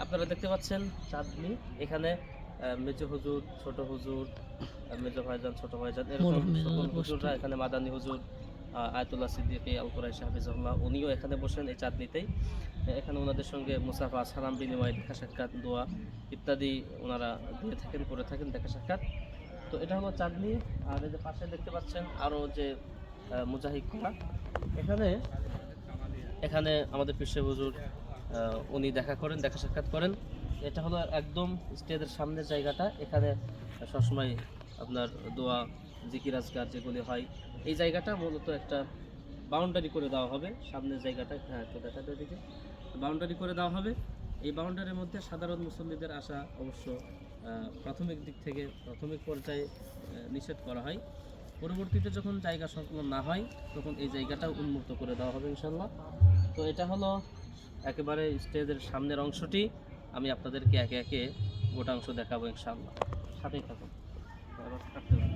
আপনারা দেখতে পাচ্ছেন চাঁদনি, এখানে মেজো হুজুর, ছোট হুজুর, মেজো ভাইজান, ছোট ভাইজান, এরকম সকল হুজুররা এখানে, মাদানী হুজুর, আয়াতুল্লাহ সিদ্দিকী আল কুরাইশি হাফিজাহুল্লাহ, উনিও এখানে বসেন এই চাঁদনিতেই। এখানে ওনাদের সঙ্গে মুসাফা, সালাম বিনিময়, দেখা সাক্ষাৎ, দোয়া ইত্যাদি ওনারা দিয়ে থাকেন, করে থাকেন দেখা সাক্ষাৎ। তো এটা হলো চাঁদনি। আর এই যে পাশে দেখতে পাচ্ছেন আরও যে মুজাহিদ করা, এখানে এখানে আমাদের পিসে হুজুর উনি দেখা করেন, দেখা সাক্ষাৎ করেন। এটা হলো একদম স্টেজের সামনের জায়গাটা, এখানে সবসময় আপনার দোয়া, জিকির, আজকার যেগুলি হয়, এই জায়গাটা মূলত একটা বাউন্ডারি করে দেওয়া হবে সামনের জায়গাটা। হ্যাঁ, তো দেখাতে দিকে বাউন্ডারি করে দেওয়া হবে। এই বাউন্ডারির মধ্যে সাধারণ মুসল্লিদের আসা অবশ্য প্রাথমিক দিক থেকে, প্রাথমিক পর্যায়ে নিষেধ করা হয়। পরবর্তীতে যখন জায়গা সংকুলন না হয় তখন এই জায়গাটাও উন্মুক্ত করে দেওয়া হবে ইনশাল্লাহ। তো এটা হলো একেবারে স্টেজের সামনের অংশটি। আমি আপনাদেরকে একে একে গোটা অংশ দেখাবো ইনশাআল্লাহ, সাথেই থাকুন। এবার কাটতে হবে।